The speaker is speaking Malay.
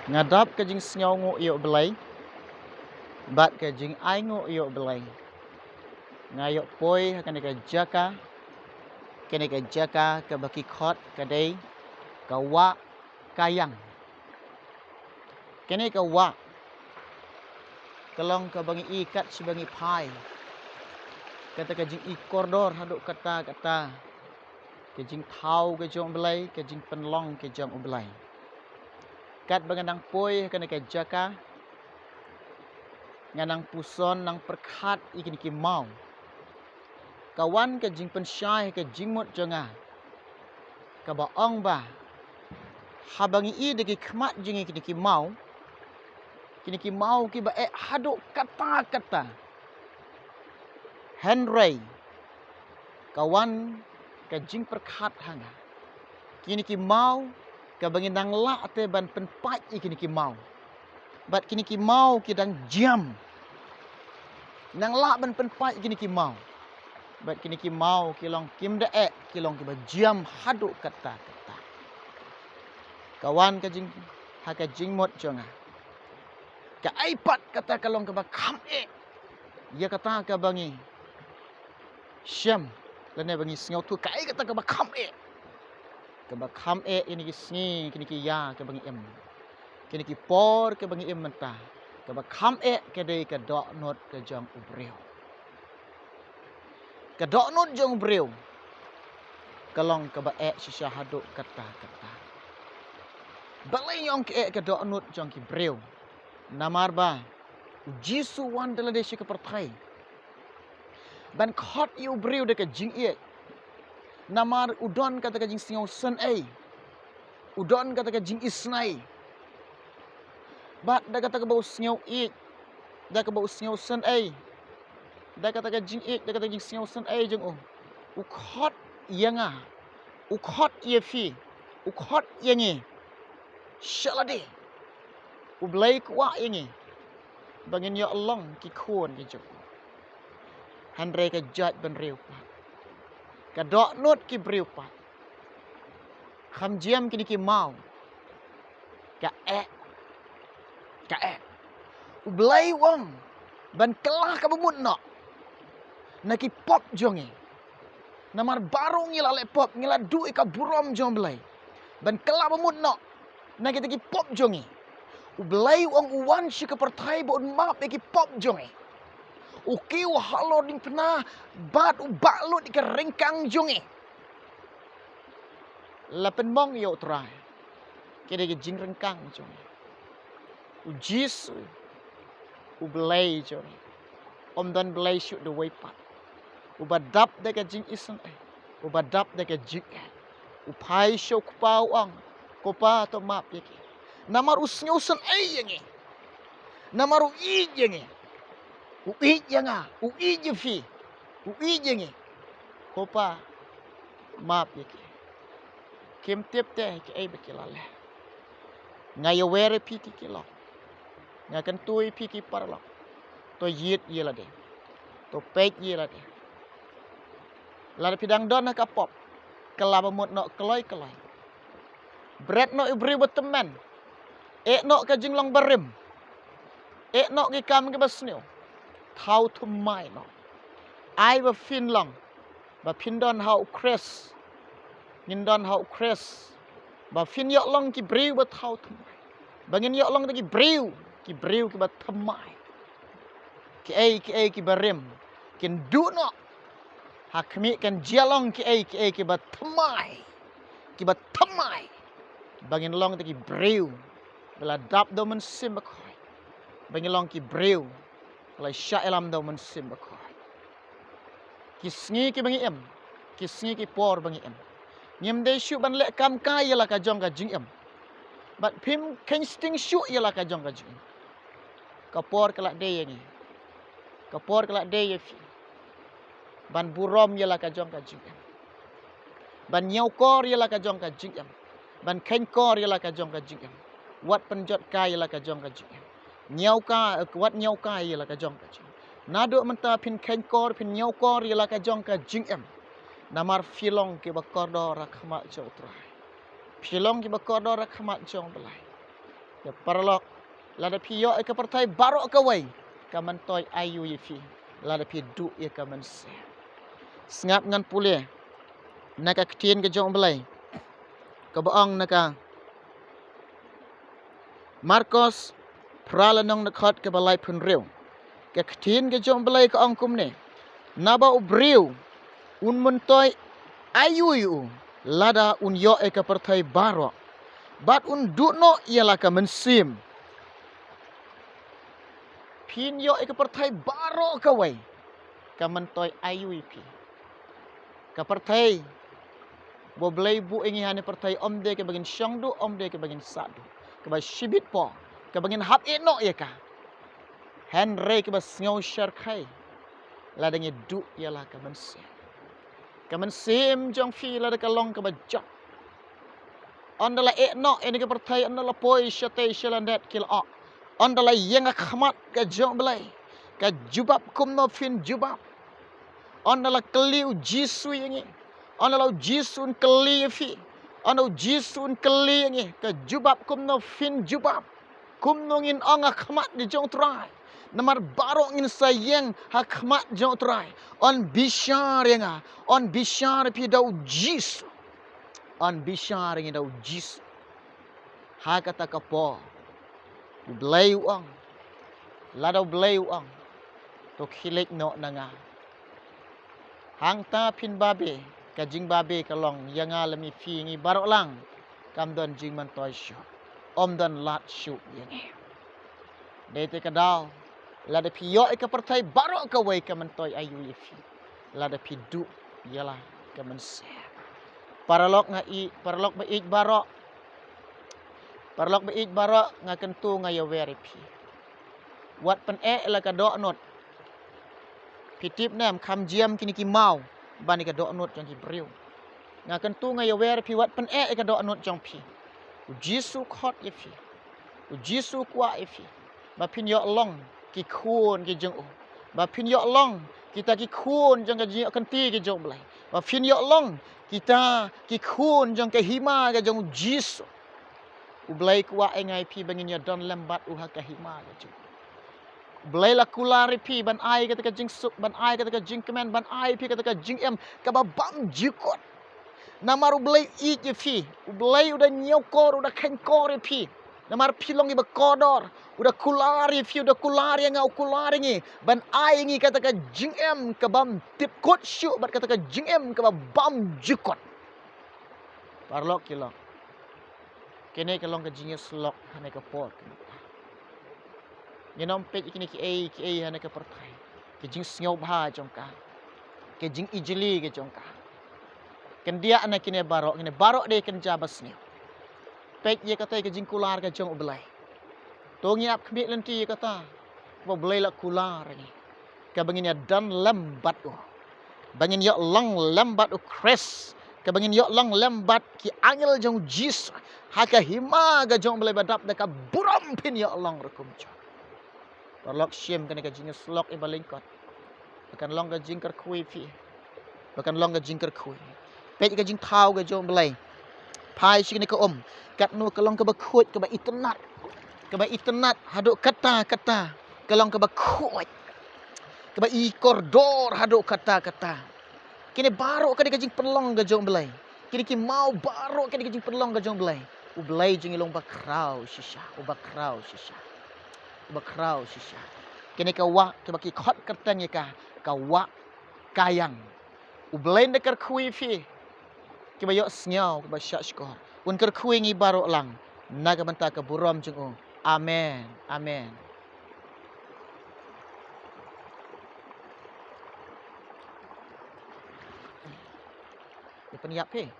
Ngadap ke jing sngau ngo iyo belai. Bat ke jing ai ngo iyo belai. Ngayok poi akan ke jaka. Kene ke jaka ke baki khot ke day. Ke wa kayang. Kene ke wa. Kelong ke bangi ikat sebangi pai. Kata ke jing i koridor haduk kata. Ke jing thau ke jong belai. Ke jing penlong ke jong belai. Kat banganang poi kena ke jaka. Nganang puson nang perkhat ikin ki mau. Kawan ke jing pensyai ke jingmut jonga. Ka baong ba. Habangi i deki khmat jingi kini ki mau. Kini ki mau ki ba haduk kata. Henry. Kawan ke jing perkhat hanga. Kini ki mau ka bangi nang la te ban penpat ikini ki mau. Bat kini ki mau ki dang jam. Nang la ban penpat ikini ki mau. Bat kini ki mau kilong kim de kilong ki ba jam haduk kata. Kawan ka jing haka jingmot jonga. Ka aipat kata kalong ka ba kham ya kata ka bangi. Syam lene bangi sngau tu ka kata ka ba kham Ka ba kham ini ki sngi kini ki ya ka bangi em. Kini ki por ka bangi em mentah. Ka ba kham ka dei ka dok not ka jong ubreu. Ka dok not jong ubreu. Kalong ka ba sisa haduk kata. Balai yong ke dok not jong ki breu. Namar ba. Jisu wan dala desi ke pertai. Ban khot yu breu de ka jing Namar udon kata ka jing singau sen Udon kata ka jing isnai. Bat da kata ka bau singau Da ka bau singau sen Da kata ka jing da kata jing singau sen jeng U khot yanga. U khot fi. U khot yangi. Shalade. U blai kwa yangi. Bangin ya Allah ki khon ki jok. Handre ka jat ban reu pa. Ka dok not ki breu pa. Kham jiam kini ki mau. Ka U blai wong. Ban kelah ka bemut nak. Na ki pop jongi. Namar baru ngila le pop. Ngila du ka burom jong belai. Ban kelah bemut nak. Na kita ki pop jongi. U belai wong uwan si ke pertai bo map ki pop jongi. U kiu halo ding pena bat u baklo di ke rengkang jongi. Lapen mong yo trai. Kira ki jing rengkang jongi. U jis u belai jongi. Om dan belai syuk de weipat. U badap de ke jing isen U badap de ke jing U pai syuk kupau ang. Kopa to map yaki. Namar usnyosen yangi. Namar u yangi. U yanga. U fi. U yangi. Kopa map yaki. Kim tip te ki bekilale. Ngaya were pi ki kilo. Ngakan tui pi ki parlo. To yit yelade. To pek yelade. Lada pidang don ka pop. Kelaba mot no keloi. Bread no ibri teman. No ka jinglong barim. No ki kam ki basnyo. Thau to mai no. Ai ba fin long. Ba pin don hau kres. Ngin don hau kres. Ba fin yok long ki briu ba thau to mai. Ba ngin yok long ki briu. Ki briu ki ba thamai. Ki barim. Kin du no. Hakmi kan jialong ki ba thamai. Ki ba thamai. Bangin long ki briu. Bela dap do men sim bakoy. Bangin long ki briu. Bela syaelam do men sim bakoy. Ki sngi ki bangi em. Ki sngi ki por bangi em. Nyem de syu ban lek kam ka yala ka jong ka jing em. Bat pim ken sting syu yala ka jong ka jing. Ka por kelak de yangi. Ka por kelak de yefi. Ban burom yala ka jong ka jing em. Ban nyau kor yala ka jong ka jing em. Ban ken kor yala ka jong ka jing em. Wat penjot ka yala ka jong ka jing em. Nyau ka wat nyau ka yala ka jong ka jing. Nado menta pin ken kor pin nyau kor yala ka jong ka jing em. Namar filong ki bakordor rakhmat jong trai. Filong ki bakordor rakhmat jong belai. ya parlok lada pi yo ke pertai barok ke wei ka man toy ayu ye fi lada pi du ye ka man se sngap ngan pule naka ktien ke jong belai ka baong naka Marcos pralanong nakhat ke balai pun riu ke ktien ke jong belai ka ong kum ne naba ubriu un mun toy ayu yu lada un yo ke pertai barok bat un du no ialah ka mensim pin yo ke pertai barok ka wei ka man toy ayu pi ka pertai bo blai bu ingi hane pertai om de ke bagin syangdu om de ke bagin sadu ke ba shibit po ke bagin hap eno ye ka henry ke ba sngow shar khai la dangi du ialah ka man sim jong fi la ka long ke ba jok ondala eno ene ke pertai ondala poi shate shalandet kil o ondala yenga khmat ke jong blai ka jubab kum no fin jubab ondala keliu jisu yengi ondala jisun keli fi ono jisun keli yengi ka jubab kum no fin jubab kum no ngin onga khmat di jong trai namar barok ngin sayeng ha khmat jong trai on bishar yenga on bishar pi dau jisu on bishar ngi dau jisu ha kata kapo blai uang ladau blai uang to khilek no nanga hang ta pin babe ka jing babe ka long yanga lami fi ngi barok lang kam don jing man toy shu om don lat shu yengi dete ka dau lada pi yo ka pertai barok ka wei ka man toy ayu ye fi lada pi du yalah ka man se paralok nga i paralok ba ik barok paralok ba ik barok nga kentu nga ya weri pi wat pen la ka do not pitip nam kam jiam kini ki mau bani ka do not jong ki briu nga kentu nga ya wer pi wat pen ka do not jong pi jisu khot ye fi jisu kwa ye fi ba pin yo long ki khun ki jong o ba pin yo long kita ki khun jong ka ji kan ti ki jong blai ba pin yo long kita ki khun jong ka hima ka jong jisu blai kwa ngai pi bangin ya don lambat ha ka hima ka jong blai la kulari pi ban ai kata ka jing suk ban ai kata ka jing kemen ban ai pi kata ka jing em ka ba bam jikot namaru blai i je fi blai udah nyau kor udah khen kor pi namar pilong i ba kodor udah kulari fi udah kulari ngau kulari ngi ban ai ngi kata ka jing em ka bam tip kot shu bat kata ka jing em ka ba bam jikot parlok kilo kene ka long ka jing slok hane ka pot nyenom pet ikini ki ai hana ka pertai ke jing sngow bha jongka ke jing ijli ke jongka ken dia ana kine barok de ken jabas ni pet ye kata ke jing kular ka jong belai to ngiap khmit lenti kata bo belai la kular ni ka bangin ya dan lambat o bangin ya long lambat o kres ka bangin ya long lambat ki angel jong jis haka hima ga jong belai badap da ka buram pin ya long rekum jong parlok syem kena ka jing slok e balingkot bahkan long ka jing kui fi bahkan long ka jing kui pet ka jing thau ka jong belai pai sik ni ka om kat nu ka long ka ba khut ka ba itnat haduk kata ka long ka ba khut ka ba i koridor haduk kata kini baru ka jing penlong ka jong belai kini ki mau baru ka jing penlong ka jong belai u belai jing long ba krau shisha u ba krau shisha bakrau sisa kene ka wa ke baki khot kertang ka wa kayang u blend ker khui fi ke bayo snyau ke ba sha skor un ker khui ngi baro lang naga banta ka buram jung o amen amen Ipaniap pe